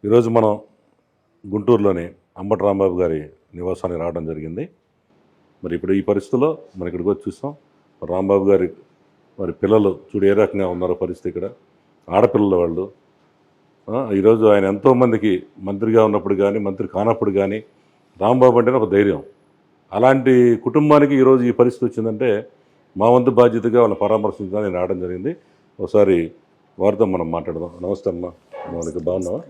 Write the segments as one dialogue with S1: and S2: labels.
S1: ఈరోజు మనం గుంటూరులోని అంబటి రాంబాబు గారి నివాసానికి రావడం జరిగింది. మరి ఇప్పుడు ఈ పరిస్థితుల్లో మనం ఇక్కడికి వచ్చి చూస్తాం. రాంబాబు గారి మరి పిల్లలు చూడు ఏ రకంగా ఉన్నారో పరిస్థితి ఇక్కడ. ఆడపిల్లల వాళ్ళు. ఈరోజు ఆయన ఎంతోమందికి మంత్రిగా ఉన్నప్పుడు కానీ, మంత్రి కానప్పుడు కానీ రాంబాబు అంటేనే ఒక ధైర్యం. అలాంటి కుటుంబానికి ఈరోజు ఈ పరిస్థితి వచ్చిందంటే మా వంతు బాధ్యతగా వాళ్ళని పరామర్శించడానికి నేను రావడం జరిగింది. ఒకసారి వారితో మనం మాట్లాడదాం. నమస్తే అమ్మా, మనకి బాగున్నావా?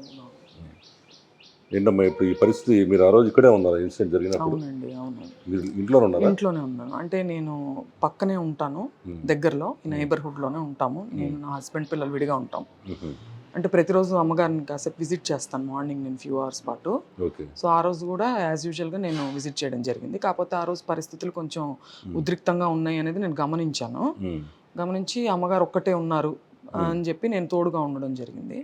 S1: ఏంటమ్మా ఇప్పుడు ఈ పరిస్థితి? మీరు ఆ రోజు ఇక్కడే ఉన్నారు ఇన్సిడెంట్ జరిగినప్పుడు?
S2: అవునండి, అవును.
S1: మీరు ఇంట్లోనే ఉన్నారా?
S2: ఇంట్లోనే ఉన్నాను. అంటే నేను పక్కనే ఉంటాను, దగ్గరలో నైబర్హుడ్లోనే ఉంటాము. నేను నా హస్బెండ్ పిల్లలు విడిగా ఉంటాం. అంటే ప్రతిరోజు అమ్మగారిని కాసేపు విజిట్ చేస్తాను మార్నింగ్ నేను ఫ్యూ అవర్స్ పాటు. సో ఆ రోజు కూడా యాజ్ యూజువల్గా నేను విజిట్ చేయడం జరిగింది. కాకపోతే ఆ రోజు పరిస్థితులు కొంచెం ఉద్రిక్తంగా ఉన్నాయి అనేది నేను గమనించాను. గమనించి అమ్మగారు ఒక్కటే ఉన్నారు అని చెప్పి నేను తోడుగా ఉండడం జరిగింది.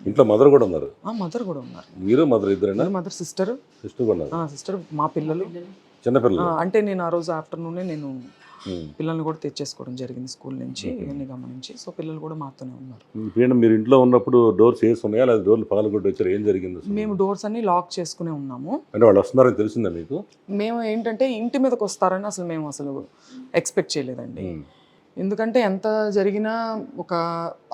S1: ఇంట్లో మదర్ కూడా ఉన్నారు?
S2: మదర్ కూడా ఉన్నారు.
S1: మీరు మదర్ ఇద్దరేనా?
S2: మదర్ సిస్టర్ సిస్టర్ మా పిల్లలు
S1: చిన్నపిల్లలు.
S2: అంటే నేను ఆ రోజు ఆఫ్టర్నూనే నేను పిల్లల్ని కూడా తెచ్చేసుకోవడం జరిగింది స్కూల్ నుంచి ఇవన్నీ గమనించి. సో పిల్లలు కూడా మాతోనే ఉన్నారు.
S1: మీరు ఇంట్లో ఉన్నప్పుడు డోర్స్ వేసి ఉన్నాయా లేదా డోర్లు పగలగొట్టి వచ్చారు? ఏం జరిగింది?
S2: మేము డోర్స్ అన్ని లాక్ చేసుకునే ఉన్నాము.
S1: అంటే వాళ్ళు వస్తున్నారని తెలిసిందా మీకు?
S2: మేము ఏంటంటే ఇంటి మీదకి వస్తారని మేము అసలు ఎక్స్పెక్ట్ చేయలేదండి. ఎందుకంటే ఎంత జరిగినా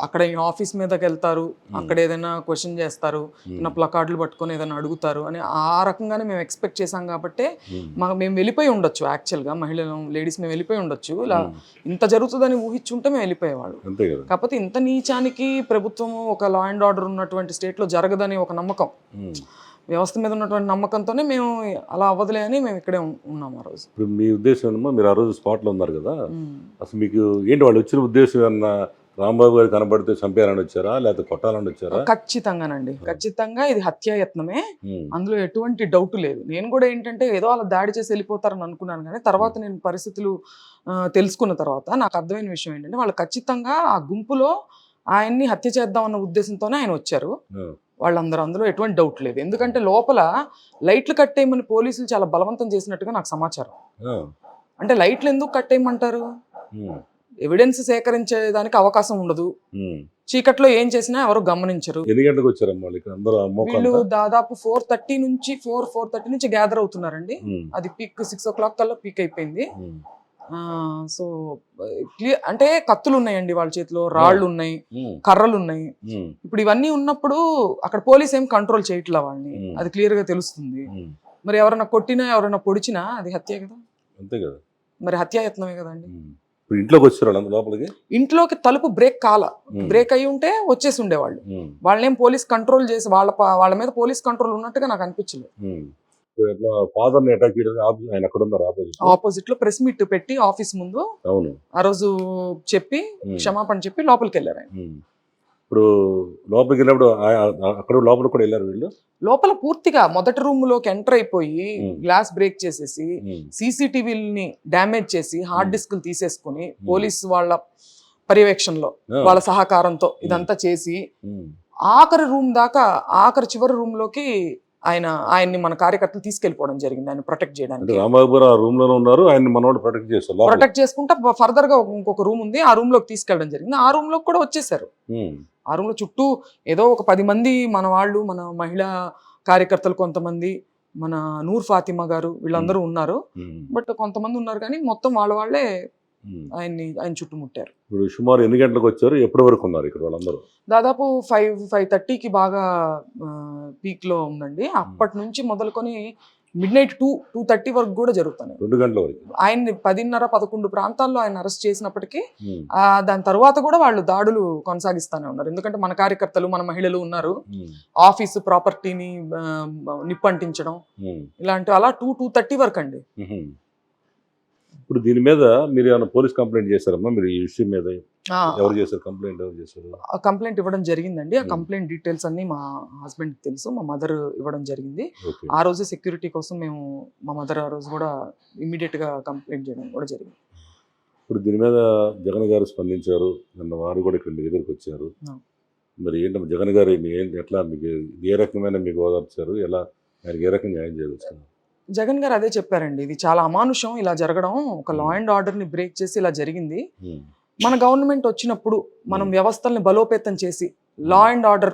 S2: అక్కడ ఆఫీస్ మీదకి వెళ్తారు, అక్కడ ఏదైనా క్వశ్చన్ చేస్తారు, నా ప్లకార్డులు పట్టుకొని ఏదైనా అడుగుతారు అని ఆ రకంగానే మేము ఎక్స్పెక్ట్ చేసాం. కాబట్టి మేము వెళ్ళిపోయి ఉండొచ్చు, యాక్చువల్గా మహిళలు లేడీస్ మేము వెళ్ళిపోయి ఉండొచ్చు. ఇలా ఇంత జరుగుతుందని ఊహించుంటే మేము వెళ్ళిపోయేవాళ్ళు. కాకపోతే ఇంత నీచానికి ప్రభుత్వం ఒక లా అండ్ ఆర్డర్ ఉన్నటువంటి స్టేట్లో జరగదని ఒక నమ్మకం, వ్యవస్థ మీద ఉన్నటువంటి నమ్మకంతోనే మేము అలా అవ్వదులే అని మేము ఇక్కడే ఉన్నాము ఆ రోజు.
S1: ఇప్పుడు మీ ఉద్దేశం మీరు ఆ రోజు స్పాట్లో ఉన్నారు కదా, అసలు మీకు ఏంటి వాళ్ళు వచ్చిన ఉద్దేశం? ఏమన్నా రాంబాబు గారు కనబడితే చంపేయాలని వచ్చారా లేకపోతే కొట్టాలని వచ్చారా?
S2: ఖచ్చితంగానండి, ఖచ్చితంగా ఇది హత్యాయత్నమే, అందులో ఎటువంటి డౌట్ లేదు. నేను కూడా ఏంటంటే ఏదో అలా దాడి చేసి వెళ్ళిపోతారని అనుకున్నాను, కానీ తర్వాత నేను పరిస్థితులు తెలుసుకున్న తర్వాత నాకు అర్థమైన విషయం ఏంటంటే వాళ్ళు ఖచ్చితంగా ఆ గుంపులో ఆయన్ని హత్య చేద్దామన్న ఉద్దేశంతోనే ఆయన వచ్చారు. వాళ్ళందరూ, అందులో ఎటువంటి డౌట్ లేదు. ఎందుకంటే లోపల లైట్లు కట్టేయమని పోలీసులు చాలా బలవంతం చేసినట్టుగా నాకు సమాచారం. అంటే లైట్లు ఎందుకు కట్టేయమంటారు? ఎవిడెన్స్ సేకరించేదానికి అవకాశం ఉండదు, చీకట్లో ఏం చేసినా ఎవరు గమనించరు.
S1: ఎన్ని గంటలకు వచ్చారమ్మా
S2: వీళ్ళు? దాదాపు 4:30 నుంచి గ్యాదర్ అవుతున్నారండి. అది పీక్ 6 o'clock కల్లా పీక్ అయిపోయింది. సో క్లియర్ అంటే కత్తులు ఉన్నాయండి వాళ్ళ చేతిలో, రాళ్ళు ఉన్నాయి, కర్రలు ఉన్నాయి. ఇప్పుడు ఇవన్నీ ఉన్నప్పుడు అక్కడ పోలీస్ ఏం కంట్రోల్ చేయట్లా వాళ్ళని, అది క్లియర్ గా తెలుస్తుంది. మరి ఎవరైనా కొట్టినా ఎవరైనా పొడిచినా అది హత్య కదా,
S1: అంతే కదా,
S2: మరి హత్యాయత్నమే కదండి.
S1: ఇంట్లోకి వచ్చారు లోపలికి,
S2: ఇంట్లోకి తలుపు బ్రేక్ అయి ఉంటే వచ్చేసి ఉండేవాళ్ళు. వాళ్ళనేం పోలీస్ కంట్రోల్ చేసి వాళ్ళ మీద పోలీస్ కంట్రోల్ ఉన్నట్టుగా నాకు అనిపించలేదు. ఆపోజిట్ లో ప్రెస్ మీట్ పెట్టి ఆఫీస్ ముందు ఆ రోజు చెప్పి క్షమాపణ చెప్పి లోపలికి వెళ్ళారు ఆయన.
S1: ఇప్పుడు లోపలికి వెళ్ళినప్పుడు అక్కడ లోపల కూడా వెళ్ళారు వీళ్ళు.
S2: లోపల పూర్తిగా మొదటి రూమ్ లోకి ఎంటర్ అయిపోయి గ్లాస్ బ్రేక్ చేసేసి సీసీటీవీని డ్యామేజ్ చేసి హార్డ్ డిస్క్లు తీసేసుకుని పోలీస్ వాళ్ళ పర్యవేక్షణలో వాళ్ళ సహకారంతో ఇదంతా చేసి చివరి రూమ్ లోకి ఆయన్ని మన కార్యకర్తలు తీసుకెళ్లిపోవడం జరిగింది, ఆయన ప్రొటెక్ట్ చేయడానికి.
S1: రాంబాబు గారు ఆ రూమ్ లోనే ఉన్నారు, ఆయన మనోడు
S2: ప్రొటెక్ట్ చేసుకుంటా ఫర్దర్ గా ఇంకొక రూమ్ ఉంది, ఆ రూమ్ లోకి తీసుకెళ్ళడం జరిగింది. ఆ రూమ్ లోకి కూడా వచ్చేసారు. ఆ రూమ్ లో చుట్టూ ఏదో ఒక 10 మంది మన వాళ్ళు, మన మహిళా కార్యకర్తలు కొంతమంది, మన నూర్ ఫాతిమా గారు, వీళ్ళందరూ ఉన్నారు. బట్ కొంతమంది ఉన్నారు కానీ మొత్తం వాళ్ళే ఆయన చుట్టుముట్టారు.
S1: ఇప్పుడు సుమారు ఎన్ని గంటలకు వచ్చారు, ఎప్పటి వరకు ఉన్నారు ఇక్కడ వాళ్ళందరూ?
S2: దాదాపు 5:30కి బాగా పీక్ లో ఉందండి. అప్పటి నుంచి మొదలుకొని midnight 2:30 వరకు కూడా జరుగుతాయి.
S1: 2 గంటల వరకు
S2: ఆయన్ని 10:30-11 ప్రాంతాల్లో ఆయన అరెస్ట్ చేసినప్పటికీ దాని తర్వాత కూడా వాళ్ళు దాడులు కొనసాగిస్తానే ఉన్నారు. ఎందుకంటే మన కార్యకర్తలు, మన మహిళలు ఉన్నారు, ఆఫీసు ప్రాపర్టీని నిప్పంటించడం ఇలాంటి అలా 2:30 వరకు అండి.
S1: ఇప్పుడు దీని మీద మీరు ఏమైనా పోలీస్ కంప్లైంట్ చేశారమ్మా? మీరు ఈ విషయం మీద ఎవరు చేశారు కంప్లైంట్?
S2: కంప్లైంట్ ఇవ్వడం జరిగిందండి. ఆ కంప్లైంట్ డీటెయిల్స్ అన్ని మా హస్బెండ్ తెలుసు, మా మదర్ ఇవ్వడం జరిగింది. ఆ రోజు సెక్యూరిటీ కోసం మేము మా మదర్ ఆ రోజు కూడా ఇమ్మీడియట్ గా కంప్లైంట్ చేయడం కూడా జరిగింది.
S1: ఇప్పుడు దీని మీద జగన్ గారు స్పందించారు, నిన్న వారు కూడా ఇక్కడ మీ దగ్గరికి వచ్చారు. మరి ఏంటమ్మా జగన్ గారు ఎట్లా మీకు ఏ రకమైన మీకు ఓదార్చారు, ఎలా ఆయనకి ఏ రకంగా న్యాయం చేయవచ్చు?
S2: జగన్ గారు అదే చెప్పారండి, ఇది చాలా అమానుషం ఇలా జరగడం, ఒక లా అండ్ ఆర్డర్ ని బ్రేక్ చేసి ఇలా జరిగింది. మన గవర్నమెంట్ వచ్చినప్పుడు మనం వ్యవస్థల్ని బలోపేతం చేసి లా అండ్ ఆర్డర్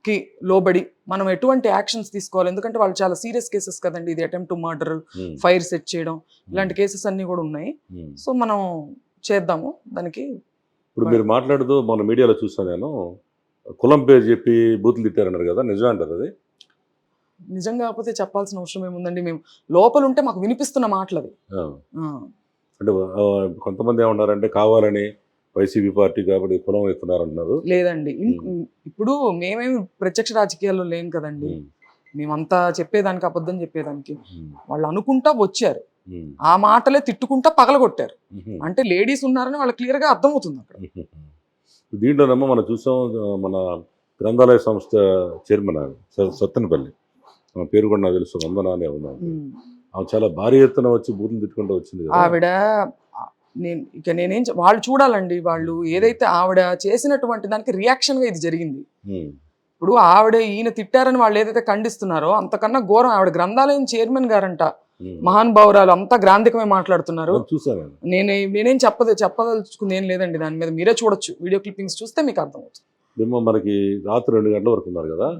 S2: కి లోబడి మనం ఎటువంటి యాక్షన్స్ తీసుకోవాలి, ఎందుకంటే వాళ్ళు చాలా సీరియస్ కేసెస్ కదండి, ఇది attempt to murder, fire set చేయడం, ఇలాంటి కేసెస్ అన్నీ కూడా ఉన్నాయి. సో మనం చేద్దాము దానికి.
S1: ఇప్పుడు మీరు మాట్లాడుతూ మన మీడియాలో చూసాను నేను, కులం పేరు చెప్పి బూతులు తిట్టారన్నారు కదా, నిజం అంటారు అది?
S2: నిజం కాకపోతే చెప్పాల్సిన అవసరం ఏముందండి, మేము లోపల ఉంటే మాకు వినిపిస్తున్న మాటలు అవి.
S1: అంటే కొంతమంది ఏమన్నారంటే కావాలని వైసీపీ పార్టీ కాబట్టి కులం ఎత్తున్నారంటున్నారు.
S2: లేదండి, ఇప్పుడు మేమేమి ప్రత్యక్ష రాజకీయాల్లో లేం కదండి, మేమంతా చెప్పేదానికి అబద్ధం చెప్పేదానికి. వాళ్ళు అనుకుంటా వచ్చారు, ఆ మాటలే తిట్టుకుంటా పగలగొట్టారు. అంటే లేడీస్ ఉన్నారని వాళ్ళకి క్లియర్గా అర్థమవుతుంది అక్కడ.
S1: దీంట్లోనేమో మనం చూసాం, మన గ్రంథాలయ సంస్థ చైర్మన్ సత్తెనపల్లి, పేరు కూడా నాకు తెలుసు, వందన అనే ఉన్నాను. ఆమె చాలా భారీ ఎత్తున వచ్చి బూతులు తిట్టుకుంటూ వచ్చింది కదా.
S2: ఆవిడ నేనేం వాళ్ళు చూడాలండి, వాళ్ళు ఏదైతే ఆవిడ చేసినటువంటి దానికి రియాక్షన్గా ఇది జరిగింది. ఇప్పుడు ఆవిడ ఈయన తిట్టారని వాళ్ళు ఏదైతే ఖండిస్తున్నారో అంతకన్నా ఘోరం ఆవిడ గ్రంథాలయం చైర్మన్ గారంట, మహానుభావురాలు, అంతా గ్రాంధికమే మాట్లాడుతున్నారు. నేనేం చెప్పదలుచుకుంది ఏం లేదండి దాని మీద, మీరే చూడొచ్చు, వీడియో క్లిప్పింగ్స్ చూస్తే మీకు అర్థమవుతుంది.
S1: మేము మనకి రాత్రి 2 గంటల వరకు ఉన్నారు కదా,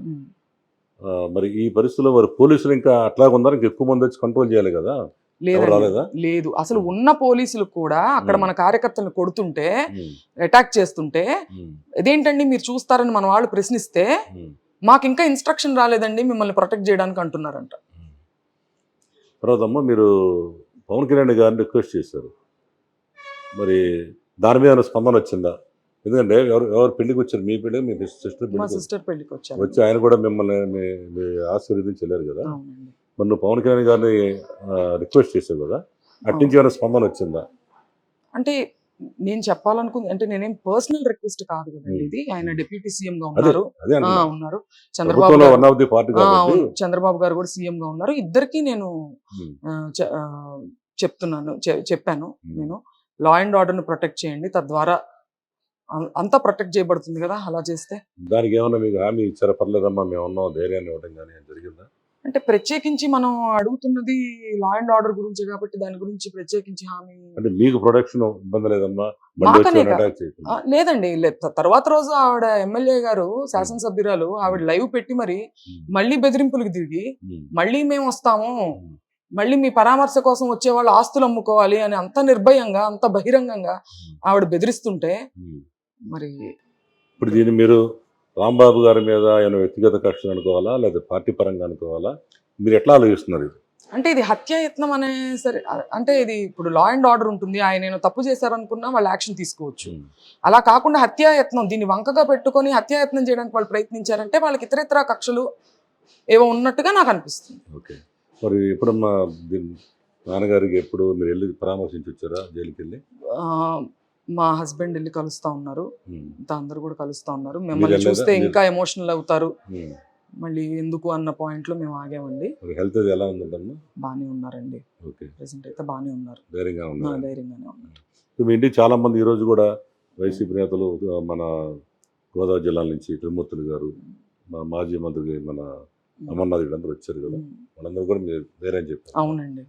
S1: మరి ఈ పరిస్థితుల్లో మరి పోలీసులు ఇంకా అట్లాగే ఉన్నారు, ఇంకా ఎక్కువ మంది వచ్చి కంట్రోల్ చేయాలి కదా?
S2: లేదు, అసలు ఉన్న పోలీసులు కూడా అక్కడ మన కార్యకర్తలను కొడుతుంటే, అటాక్ చేస్తుంటే, ఇదేంటండి మీరు చూస్తారని మన వాళ్ళు ప్రశ్నిస్తే, మాకు ఇంకా ఇన్స్ట్రక్షన్ రాలేదండి మిమ్మల్ని ప్రొటెక్ట్ చేయడానికి అంటున్నారంట.
S1: తర్వాత అమ్మ మీరు పవన్ కళ్యాణ్ గారిని రిక్వెస్ట్ చేశారు, మరి దాని మీద స్పందన వచ్చిందా? ఎందుకంటే ఎవరు పెళ్లికి వచ్చారు, మీ పెళ్లి, మీ సిస్టర్
S2: పెళ్లికి వచ్చారు,
S1: వచ్చి ఆయన కూడా మిమ్మల్ని ఆశీర్వదించి వెళ్ళారు కదా. మరి నువ్వు పవన్ కళ్యాణ్ గారిని రిక్వెస్ట్ చేసావు కదా, అట్నుంచి ఏమైనా స్పందన వచ్చిందా?
S2: అంటే నేను చెప్పాలనుకుంది, అంటే నేనేం పర్సనల్ రిక్వెస్ట్ కాదు కదండి ఇది, ఆయన డిప్యూటీ సీఎం గా ఉన్నారు, చంద్రబాబు గారు కూడా సీఎం గా ఉన్నారు, ఇద్దరికి నేను చెప్పాను, నేను లా అండ్ ఆర్డర్ ను ప్రొటెక్ట్ చేయండి, తద్వారా అంతా ప్రొటెక్ట్ చేయబడుతుంది కదా. అలా చేస్తే
S1: దానికి ఏమన్నా మీకు హామీ ఇచ్చారా? పర్లేదమ్మా మేము ఉన్నాం, ధైర్యాన్ని ఇవ్వడం కానీ జరిగిందా?
S2: అంటే ప్రత్యేకించి మనం అడుగుతున్నది లా అండ్ ఆర్డర్ గురించి కాబట్టి దాని గురించి ప్రత్యేకించి హామీ,
S1: అంటే మీకు ప్రొటెక్షన్ ఇబ్బంది లేదమ్మా?
S2: లేదండి, తర్వాత రోజు ఆవిడ ఎమ్మెల్యే గారు, శాసనసభ్యురాలు ఆవిడ లైవ్ పెట్టి మరి మళ్ళీ బెదిరింపులకు దిగి, మళ్ళీ మేము వస్తాము, మళ్ళీ మీ పరామర్శ కోసం వచ్చే వాళ్ళు ఆస్తులు అమ్ముకోవాలి అని అంత నిర్భయంగా, అంత బహిరంగంగా ఆవిడ బెదిరిస్తుంటే, మరి
S1: ఇప్పుడు దీన్ని మీరు రాంబాబు గారి మీద ఏమైనా వ్యక్తిగత కక్షలు అనుకోవాలా, లేదా పార్టీ పరంగా అనుకోవాలా? మీరు ఎట్లా ఆలోచిస్తున్నారు?
S2: అంటే ఇది హత్యాయత్నం అనే సరే, అంటే ఇది ఇప్పుడు లా అండ్ ఆర్డర్ ఉంటుంది, ఆయన తప్పు చేశారనుకున్నా వాళ్ళు యాక్షన్ తీసుకోవచ్చు. అలా కాకుండా హత్యాయత్నం, దీన్ని వంకగా పెట్టుకొని హత్యాయత్నం చేయడానికి వాళ్ళు ప్రయత్నించారంటే వాళ్ళకి ఇతరేతర కక్షలు ఏవో ఉన్నట్టుగా నాకు అనిపిస్తుంది.
S1: ఓకే, మరి ఎప్పుడమ్మా నాన్నగారికి ఎప్పుడు మీరు వెళ్ళి పరామర్శించి వచ్చారా జైలుకి వెళ్ళి?
S2: మా హస్బెండ్ వెళ్ళి కలుస్తా ఉన్నారు, అందరు కూడా కలుస్తా ఉన్నారు. మిమ్మల్ని చూస్తే ఇంకా ఎమోషనల్ అవుతారు, మళ్ళీ ఎందుకు అన్న పాయింట్ లో మేము ఆగామండి.
S1: హెల్త్ ఎలా ఉందండి?
S2: బాగానే ఉన్నారండి, ప్రెసెంట్ అయితే బాగానే ఉన్నారు, ధైర్యంగానే ఉన్నారు.
S1: మీ ఇంటికి చాలా మంది ఈ రోజు కూడా వైసీపీ నేతలు, మన గోదావరి జిల్లా నుంచి త్రిమూర్తులు గారు, మా మాజీ మంత్రి మన అమర్నాథ్ వీళ్ళందరూ వచ్చారు కదా, వాళ్ళందరూ కూడా మీరు ధైర్యం చెప్పారు.
S2: అవునండి.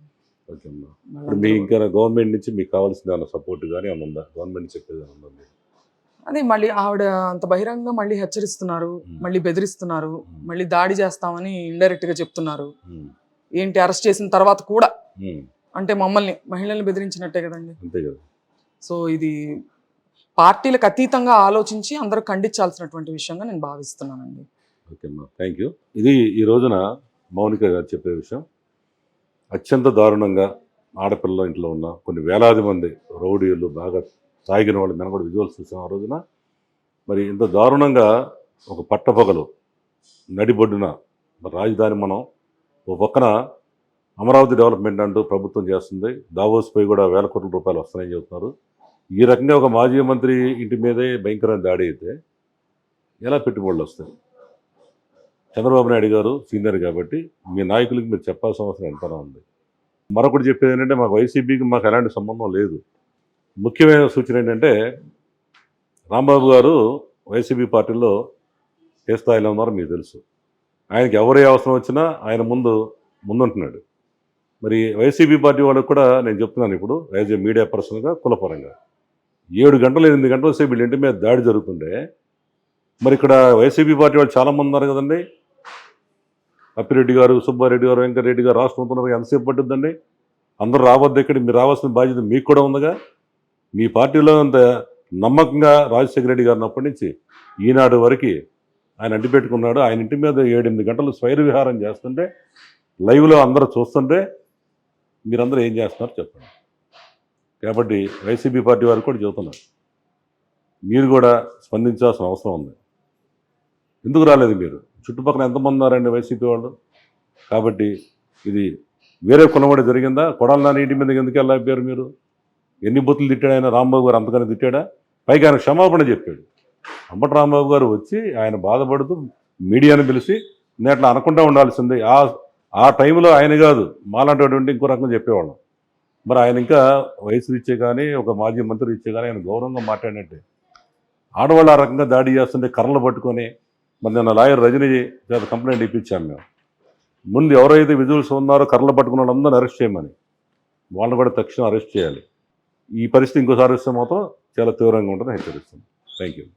S1: ఓకే అమ్మా, ఇప్పుడు మీ ఇంకా గవర్నమెంట్ నుంచి మీకు కావాల్సిన సపోర్ట్ కానీ ఏమన్నా ఉందా? గవర్నమెంట్ చెప్పేది ఉందా?
S2: అదే మళ్ళీ ఆవిడ అంత బహిరంగంగా మళ్ళీ హెచ్చరిస్తున్నారు, మళ్ళీ బెదిరిస్తున్నారు, మళ్ళీ దాడి చేస్తామని ఇండైరెక్ట్ గా చెప్తున్నారు. ఏంటి, అరెస్ట్ చేసిన తర్వాత కూడా అంటే మమ్మల్ని, మహిళల్ని బెదిరించినట్టే కదండి.
S1: అంతే కదా.
S2: సో ఇది పార్టీలకు అతీతంగా ఆలోచించి అందరూ ఖండించాల్సినటువంటి విషయంగా నేను భావిస్తున్నానండి.
S1: ఓకే అమ్మా, థ్యాంక్ యూ. ఇది ఈ రోజున మౌనిక గారు చెప్పే విషయం. అత్యంత దారుణంగా ఆడపిల్లల ఇంట్లో ఉన్న కొన్ని వేలాది మంది రౌడీలు, బాగా తాగిన వాళ్ళు, మేము కూడా విజువల్స్ చూసాం ఆ రోజున. మరి ఇంత దారుణంగా ఒక పట్టపగలు నడిబొడ్డున రాజధాని, మనం ఓ పక్కన అమరావతి డెవలప్మెంట్ అంటూ ప్రభుత్వం చేస్తుంది, దావోస్ పై కూడా వేల కోట్ల రూపాయలు వస్తున్నాయని చెబుతున్నారు. ఈ రకంగా ఒక మాజీ మంత్రి ఇంటి మీదే భయంకరమైన దాడి అయితే ఎలా పెట్టుబడులు వస్తాయి? చంద్రబాబు నాయుడు గారు సీనియర్ కాబట్టి మీ నాయకులకి మీరు చెప్పాల్సిన అవసరం ఎంతనా ఉంది. మరొకటి చెప్పేది ఏంటంటే, మాకు వైసీపీకి మాకు ఎలాంటి సంబంధం లేదు. ముఖ్యమైన సూచన ఏంటంటే, రాంబాబు గారు వైసీపీ పార్టీలో ఏ స్థాయిలో ఉన్నారో మీకు తెలుసు. ఆయనకి ఎవరే అవసరం వచ్చినా ఆయన ముందుంటున్నాడు. మరి వైసీపీ పార్టీ వాళ్ళకి కూడా నేను చెప్తున్నాను, ఇప్పుడు యాజ్ ఏ మీడియా పర్సన్గా, కులపరంగా 7 గంటలు 8 గంటల సేపు వీళ్ళ ఇంటి మీద దాడి జరుగుతుంటే మరి ఇక్కడ వైసీపీ పార్టీ వాళ్ళు చాలామంది ఉన్నారు కదండి. అప్పిరెడ్డి గారు, సుబ్బారెడ్డి గారు, వెంకటరెడ్డి గారు రాష్ట్రం మొత్తంలో ఎంతసేపు పట్టుద్దండి? అందరూ రావద్దు, ఇక్కడ మీరు రావాల్సిన బాధ్యత మీకు కూడా ఉందిగా. మీ పార్టీలో అంత నమ్మకంగా రాజశేఖర రెడ్డి గారిని అప్పటి నుంచి ఈనాడు వరకు ఆయన అంటిపెట్టుకున్నాడు. ఆయన ఇంటి మీద 7-8 గంటలు స్వైర విహారం చేస్తుంటే లైవ్లో అందరూ చూస్తుంటే మీరందరూ ఏం చేస్తున్నారు చెప్పండి. కాబట్టి వైసీపీ పార్టీ వారు కూడా చెబుతున్నారు, మీరు కూడా స్పందించాల్సిన అవసరం ఉంది. ఎందుకు రాలేదు మీరు? చుట్టుపక్కల ఎంతమంది ఉన్నారండి వైసీపీ వాళ్ళు? కాబట్టి ఇది వేరే కులమడి జరిగిందా? కొడాలి నాని ఇంటి మీద ఎందుకు వెళ్ళారు మీరు? ఎన్ని బూతులు తిట్టాడు ఆయన? రాంబాబు గారు అంతగానే తిట్టాడా? పైగా ఆయన క్షమాపణ చెప్పాడు. అంబటి రాంబాబు గారు వచ్చి ఆయన బాధపడుతూ మీడియాని పిలిచి నేను అట్లా అనకుండా ఉండాల్సిందే. ఆ టైంలో ఆయన కాదు, మాలాంటి ఇంకో రకంగా చెప్పేవాళ్ళం. మరి ఆయన ఇంకా వయసు ఇచ్చే కానీ ఒక మాజీ మంత్రి ఇచ్చే కానీ ఆయన గౌరవంగా మాట్లాడినట్టే. ఆడవాళ్ళు ఆ రకంగా దాడి చేస్తుంటే కర్రలు పట్టుకొని, మరి నిన్న లాయర్ రజనీ చేత కంప్లైంట్ ఇప్పించాము మేము. ముందు ఎవరైతే విజువల్స్ ఉన్నారో కర్రలు పట్టుకున్న వాళ్ళందరినీ అరెస్ట్ చేయమని, వాళ్ళని కూడా తక్షణం అరెస్ట్ చేయాలి. ఈ పరిస్థితి ఇంకోసారి వస్తే మాత్రం చాలా తీవ్రంగా ఉంటుందని హెచ్చరిస్తుంది. Thank you.